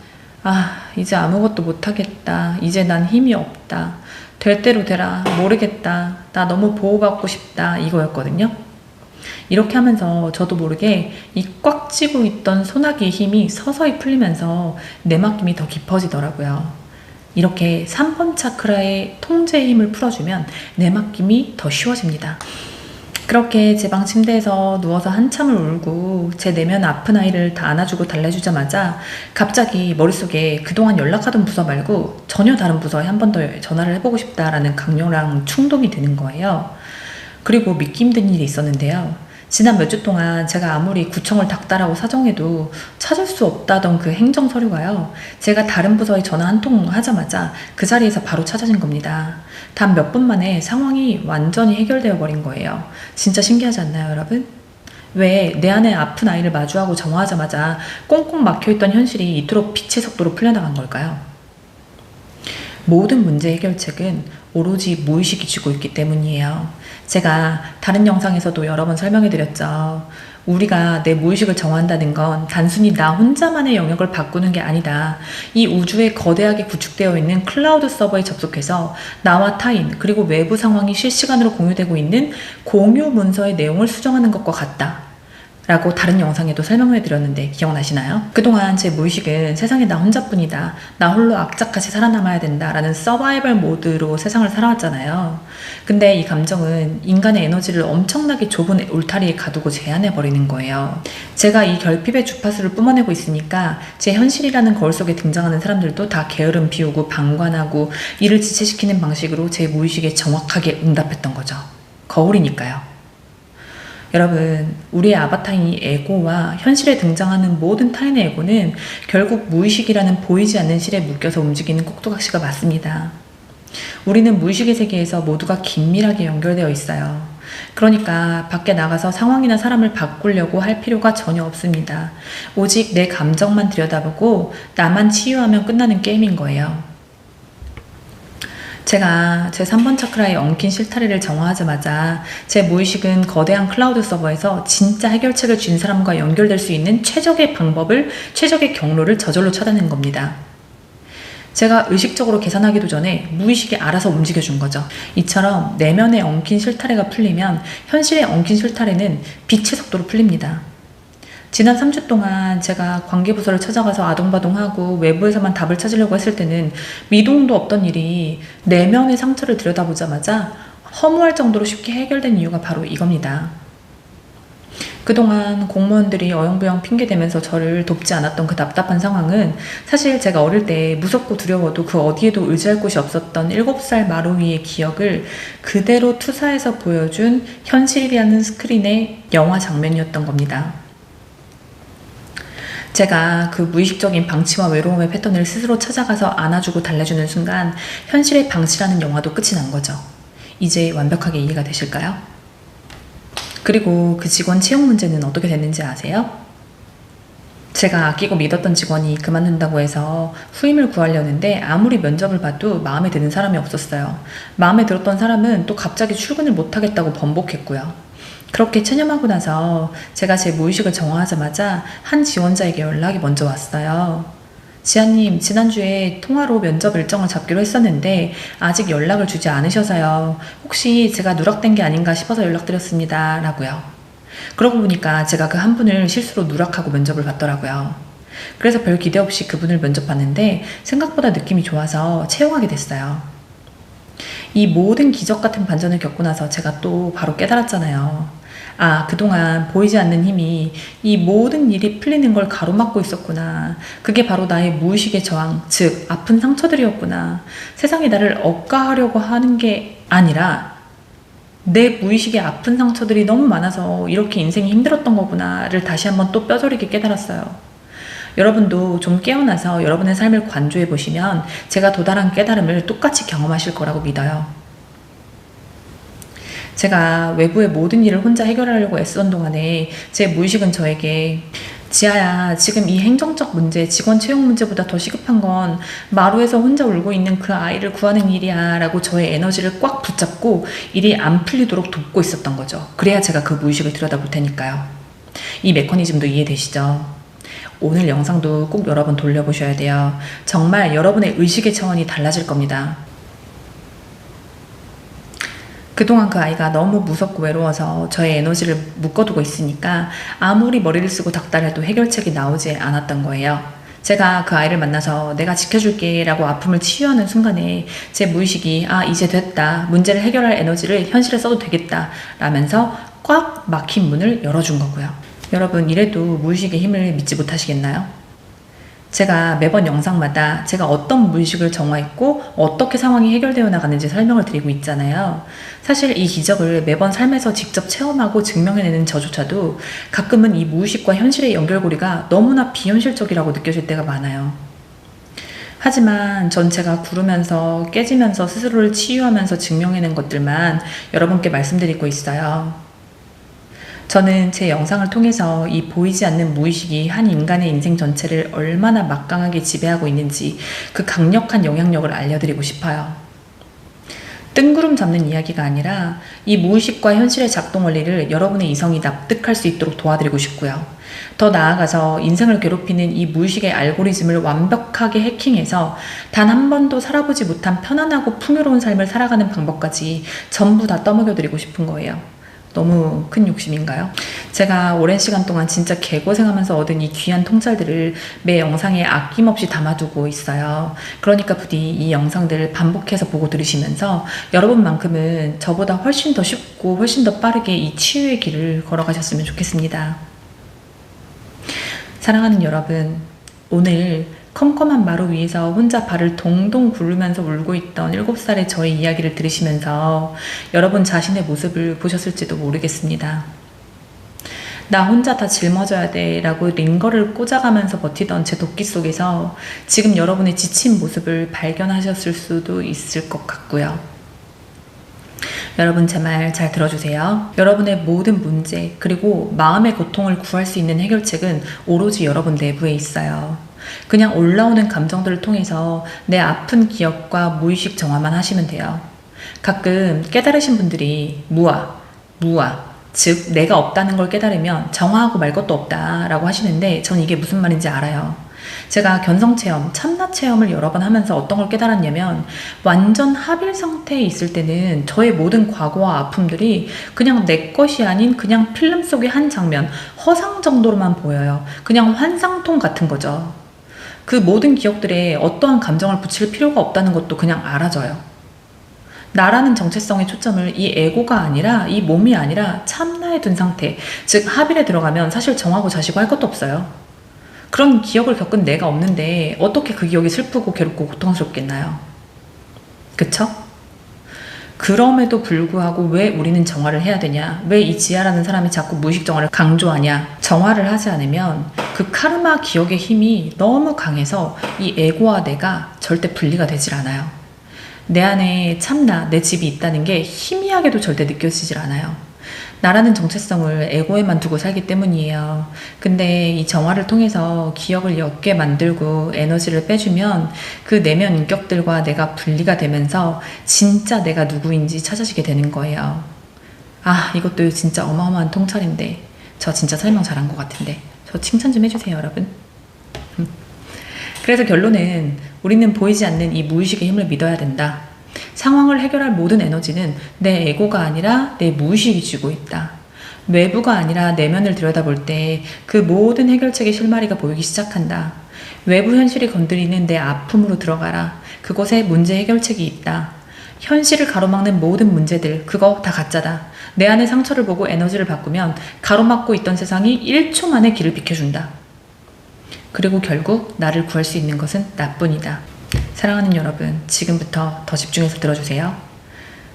이제 아무것도 못하겠다, 이제 난 힘이 없다, 될 대로 되라, 모르겠다, 나 너무 보호받고 싶다, 이거였거든요. 이렇게 하면서 저도 모르게 이 꽉 쥐고 있던 소나기의 힘이 서서히 풀리면서 내막힘이 더 깊어지더라고요. 이렇게 3번 차크라의 통제의 힘을 풀어주면 내막힘이 더 쉬워집니다. 그렇게 제 방 침대에서 누워서 한참을 울고 제 내면 아픈 아이를 다 안아주고 달래주자마자 갑자기 머릿속에 그동안 연락하던 부서 말고 전혀 다른 부서에 한 번 더 전화를 해보고 싶다라는 강렬한 충동이 드는 거예요. 그리고 믿기 힘든 일이 있었는데요. 지난 몇 주 동안 제가 아무리 구청을 닥달하고 사정해도 찾을 수 없다던 그 행정 서류가요. 제가 다른 부서에 전화 한 통 하자마자 그 자리에서 바로 찾아진 겁니다. 단 몇 분 만에 상황이 완전히 해결되어 버린 거예요. 진짜 신기하지 않나요, 여러분? 왜 내 안에 아픈 아이를 마주하고 정화하자마자 꽁꽁 막혀있던 현실이 이토록 빛의 속도로 풀려나간 걸까요? 모든 문제 해결책은 오로지 무의식이 쥐고 있기 때문이에요. 제가 다른 영상에서도 여러 번 설명해 드렸죠. 우리가 내 무의식을 정화한다는 건 단순히 나 혼자만의 영역을 바꾸는 게 아니다. 이 우주에 거대하게 구축되어 있는 클라우드 서버에 접속해서 나와 타인 그리고 외부 상황이 실시간으로 공유되고 있는 공유 문서의 내용을 수정하는 것과 같다. 라고 다른 영상에도 설명해 드렸는데 기억나시나요? 그동안 제 무의식은 세상에 나 혼자뿐이다. 나 홀로 악착같이 살아남아야 된다. 라는 서바이벌 모드로 세상을 살아왔잖아요. 근데 이 감정은 인간의 에너지를 엄청나게 좁은 울타리에 가두고 제한해 버리는 거예요. 제가 이 결핍의 주파수를 뿜어내고 있으니까 제 현실이라는 거울 속에 등장하는 사람들도 다 게으름 피우고 방관하고 이를 지체시키는 방식으로 제 무의식에 정확하게 응답했던 거죠. 거울이니까요. 여러분, 우리의 아바타인 이 에고와 현실에 등장하는 모든 타인의 에고는 결국 무의식이라는 보이지 않는 실에 묶여서 움직이는 꼭두각시가 맞습니다. 우리는 무의식의 세계에서 모두가 긴밀하게 연결되어 있어요. 그러니까 밖에 나가서 상황이나 사람을 바꾸려고 할 필요가 전혀 없습니다. 오직 내 감정만 들여다보고 나만 치유하면 끝나는 게임인 거예요. 제가 제 3번 차크라의 엉킨 실타래를 정화하자마자 제 무의식은 거대한 클라우드 서버에서 진짜 해결책을 쥔 사람과 연결될 수 있는 최적의 방법을, 최적의 경로를 저절로 찾아낸 겁니다. 제가 의식적으로 계산하기도 전에 무의식이 알아서 움직여준 거죠. 이처럼 내면의 엉킨 실타래가 풀리면 현실의 엉킨 실타래는 빛의 속도로 풀립니다. 지난 3주 동안 제가 관계부서를 찾아가서 아동바동하고 외부에서만 답을 찾으려고 했을 때는 미동도 없던 일이 내면의 상처를 들여다보자마자 허무할 정도로 쉽게 해결된 이유가 바로 이겁니다. 그동안 공무원들이 어영부영 핑계대면서 저를 돕지 않았던 그 답답한 상황은 사실 제가 어릴 때 무섭고 두려워도 그 어디에도 의지할 곳이 없었던 7살 마루이의 기억을 그대로 투사해서 보여준 현실이라는 스크린의 영화 장면이었던 겁니다. 제가 그 무의식적인 방치와 외로움의 패턴을 스스로 찾아가서 안아주고 달래주는 순간 현실의 방치라는 영화도 끝이 난 거죠. 이제 완벽하게 이해가 되실까요? 그리고 그 직원 채용 문제는 어떻게 됐는지 아세요? 제가 아끼고 믿었던 직원이 그만둔다고 해서 후임을 구하려는데 아무리 면접을 봐도 마음에 드는 사람이 없었어요. 마음에 들었던 사람은 또 갑자기 출근을 못하겠다고 번복했고요. 그렇게 체념하고 나서 제가 제 무의식을 정화하자마자 한 지원자에게 연락이 먼저 왔어요. 지아님, 지난주에 통화로 면접 일정을 잡기로 했었는데 아직 연락을 주지 않으셔서요. 혹시 제가 누락된 게 아닌가 싶어서 연락드렸습니다. 라고요. 그러고 보니까 제가 그 한 분을 실수로 누락하고 면접을 봤더라고요. 그래서 별 기대 없이 그분을 면접 봤는데 생각보다 느낌이 좋아서 채용하게 됐어요. 이 모든 기적 같은 반전을 겪고 나서 제가 또 바로 깨달았잖아요. 아, 그동안 보이지 않는 힘이 이 모든 일이 풀리는 걸 가로막고 있었구나. 그게 바로 나의 무의식의 저항, 즉 아픈 상처들이었구나. 세상이 나를 억까하려고 하는 게 아니라 내 무의식의 아픈 상처들이 너무 많아서 이렇게 인생이 힘들었던 거구나를 다시 한번 또 뼈저리게 깨달았어요. 여러분도 좀 깨어나서 여러분의 삶을 관조해 보시면 제가 도달한 깨달음을 똑같이 경험하실 거라고 믿어요. 제가 외부의 모든 일을 혼자 해결하려고 애쓰던 동안에 제 무의식은 저에게 지아야, 지금 이 행정적 문제, 직원 채용 문제보다 더 시급한 건 마루에서 혼자 울고 있는 그 아이를 구하는 일이야 라고 저의 에너지를 꽉 붙잡고 일이 안 풀리도록 돕고 있었던 거죠. 그래야 제가 그 무의식을 들여다볼 테니까요. 이 메커니즘도 이해되시죠? 오늘 영상도 꼭 여러 번 돌려보셔야 돼요. 정말 여러분의 의식의 차원이 달라질 겁니다. 그동안 그 아이가 너무 무섭고 외로워서 저의 에너지를 묶어두고 있으니까 아무리 머리를 쓰고 닥달해도 해결책이 나오지 않았던 거예요. 제가 그 아이를 만나서 내가 지켜줄게 라고 아픔을 치유하는 순간에 제 무의식이 아, 이제 됐다. 문제를 해결할 에너지를 현실에 써도 되겠다 라면서 꽉 막힌 문을 열어준 거고요. 여러분, 이래도 무의식의 힘을 믿지 못하시겠나요? 제가 매번 영상마다 제가 어떤 무의식을 정화했고 어떻게 상황이 해결되어 나가는지 설명을 드리고 있잖아요. 사실 이 기적을 매번 삶에서 직접 체험하고 증명해내는 저조차도 가끔은 이 무의식과 현실의 연결고리가 너무나 비현실적이라고 느껴질 때가 많아요. 하지만 전 제가 구르면서 깨지면서 스스로를 치유하면서 증명해낸 것들만 여러분께 말씀드리고 있어요. 저는 제 영상을 통해서 이 보이지 않는 무의식이 한 인간의 인생 전체를 얼마나 막강하게 지배하고 있는지 그 강력한 영향력을 알려드리고 싶어요. 뜬구름 잡는 이야기가 아니라 이 무의식과 현실의 작동 원리를 여러분의 이성이 납득할 수 있도록 도와드리고 싶고요. 더 나아가서 인생을 괴롭히는 이 무의식의 알고리즘을 완벽하게 해킹해서 단 한 번도 살아보지 못한 편안하고 풍요로운 삶을 살아가는 방법까지 전부 다 떠먹여드리고 싶은 거예요. 너무 큰 욕심인가요? 제가 오랜 시간 동안 진짜 개고생하면서 얻은 이 귀한 통찰들을 매 영상에 아낌없이 담아두고 있어요. 그러니까 부디 이 영상들을 반복해서 보고 들으시면서 여러분만큼은 저보다 훨씬 더 쉽고 훨씬 더 빠르게 이 치유의 길을 걸어가셨으면 좋겠습니다. 사랑하는 여러분, 오늘 컴컴한 마루 위에서 혼자 발을 동동 구르면서 울고 있던 7살의 저의 이야기를 들으시면서 여러분 자신의 모습을 보셨을지도 모르겠습니다. 나 혼자 다 짊어져야 돼 라고 링거를 꽂아가면서 버티던 제 도끼 속에서 지금 여러분의 지친 모습을 발견하셨을 수도 있을 것 같고요. 여러분, 제 말 잘 들어주세요. 여러분의 모든 문제 그리고 마음의 고통을 구할 수 있는 해결책은 오로지 여러분 내부에 있어요. 그냥 올라오는 감정들을 통해서 내 아픈 기억과 무의식 정화만 하시면 돼요. 가끔 깨달으신 분들이 무아, 즉 내가 없다는 걸 깨달으면 정화하고 말 것도 없다 라고 하시는데 전 이게 무슨 말인지 알아요. 제가 견성체험, 참나체험을 여러 번 하면서 어떤 걸 깨달았냐면 완전 합일 상태에 있을 때는 저의 모든 과거와 아픔들이 그냥 내 것이 아닌 그냥 필름 속의 한 장면, 허상 정도로만 보여요. 그냥 환상통 같은 거죠. 그 모든 기억들에 어떠한 감정을 붙일 필요가 없다는 것도 그냥 알아져요. 나라는 정체성의 초점을 이 에고가 아니라 이 몸이 아니라 참나에 둔 상태, 즉 합일에 들어가면 사실 정하고 자시고 할 것도 없어요. 그런 기억을 겪은 내가 없는데 어떻게 그 기억이 슬프고 괴롭고 고통스럽겠나요? 그쵸? 그럼에도 불구하고 왜 우리는 정화를 해야 되냐? 왜 이 지아라는 사람이 자꾸 무의식 정화를 강조하냐? 정화를 하지 않으면 그 카르마 기억의 힘이 너무 강해서 이 에고와 내가 절대 분리가 되질 않아요. 내 안에 참나, 내 집이 있다는 게 희미하게도 절대 느껴지질 않아요. 나라는 정체성을 에고에만 두고 살기 때문이에요. 근데 이 정화를 통해서 기억을 옅게 만들고 에너지를 빼주면 그 내면 인격들과 내가 분리가 되면서 진짜 내가 누구인지 찾아지게 되는 거예요. 아, 이것도 진짜 어마어마한 통찰인데 저 진짜 설명 잘한 것 같은데 저 칭찬 좀 해주세요, 여러분. 그래서 결론은 우리는 보이지 않는 이 무의식의 힘을 믿어야 된다. 상황을 해결할 모든 에너지는 내 에고가 아니라 내 무의식이 쥐고 있다. 외부가 아니라 내면을 들여다볼 때 그 모든 해결책의 실마리가 보이기 시작한다. 외부 현실이 건드리는 내 아픔으로 들어가라. 그곳에 문제 해결책이 있다. 현실을 가로막는 모든 문제들, 그거 다 가짜다. 내 안의 상처를 보고 에너지를 바꾸면 가로막고 있던 세상이 1초 만에 길을 비켜준다. 그리고 결국 나를 구할 수 있는 것은 나뿐이다. 사랑하는 여러분, 지금부터 더 집중해서 들어주세요.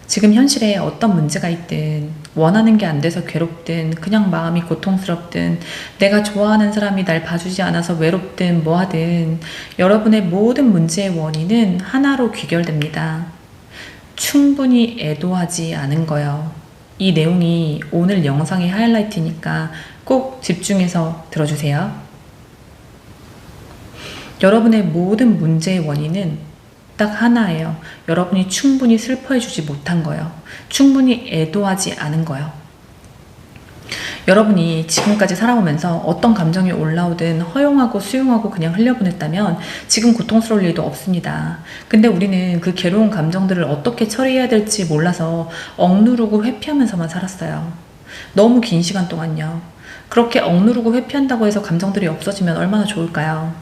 지금 현실에 어떤 문제가 있든, 원하는 게 안 돼서 괴롭든, 그냥 마음이 고통스럽든, 내가 좋아하는 사람이 날 봐주지 않아서 외롭든 뭐하든 여러분의 모든 문제의 원인은 하나로 귀결됩니다. 충분히 애도하지 않은 거요. 이 내용이 오늘 영상의 하이라이트니까 꼭 집중해서 들어주세요. 여러분의 모든 문제의 원인은 딱 하나예요. 여러분이 충분히 슬퍼해주지 못한 거예요. 충분히 애도하지 않은 거예요. 여러분이 지금까지 살아오면서 어떤 감정이 올라오든 허용하고 수용하고 그냥 흘려보냈다면 지금 고통스러울 일도 없습니다. 근데 우리는 그 괴로운 감정들을 어떻게 처리해야 될지 몰라서 억누르고 회피하면서만 살았어요. 너무 긴 시간 동안요. 그렇게 억누르고 회피한다고 해서 감정들이 없어지면 얼마나 좋을까요?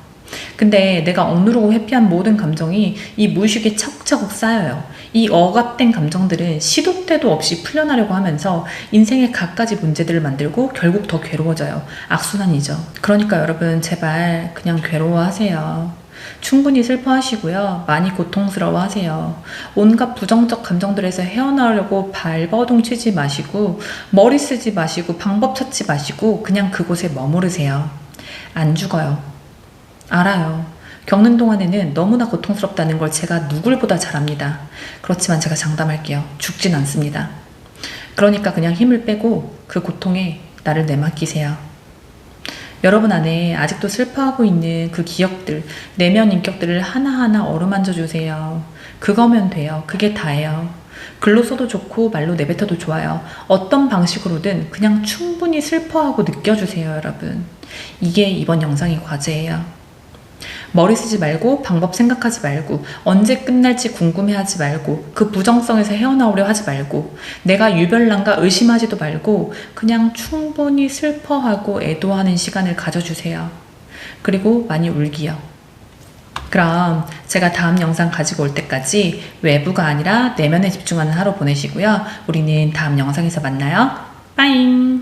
근데 내가 억누르고 회피한 모든 감정이 이 무의식에 차곡차곡 쌓여요. 이 억압된 감정들은 시도 때도 없이 풀려나려고 하면서 인생의 갖가지 문제들을 만들고 결국 더 괴로워져요. 악순환이죠. 그러니까 여러분 제발 그냥 괴로워하세요. 충분히 슬퍼하시고요. 많이 고통스러워하세요. 온갖 부정적 감정들에서 헤어나오려고 발버둥 치지 마시고 머리 쓰지 마시고 방법 찾지 마시고 그냥 그곳에 머무르세요. 안 죽어요. 알아요. 겪는 동안에는 너무나 고통스럽다는 걸 제가 누굴보다 잘 압니다. 그렇지만 제가 장담할게요. 죽진 않습니다. 그러니까 그냥 힘을 빼고 그 고통에 나를 내맡기세요. 여러분 안에 아직도 슬퍼하고 있는 그 기억들, 내면 인격들을 하나하나 어루만져 주세요. 그거면 돼요. 그게 다예요. 글로 써도 좋고 말로 내뱉어도 좋아요. 어떤 방식으로든 그냥 충분히 슬퍼하고 느껴주세요, 여러분. 이게 이번 영상의 과제예요. 머리 쓰지 말고 방법 생각하지 말고 언제 끝날지 궁금해하지 말고 그 부정성에서 헤어나오려 하지 말고 내가 유별난가 의심하지도 말고 그냥 충분히 슬퍼하고 애도하는 시간을 가져주세요. 그리고 많이 울기요. 그럼 제가 다음 영상 가지고 올 때까지 외부가 아니라 내면에 집중하는 하루 보내시고요. 우리는 다음 영상에서 만나요. 빠잉!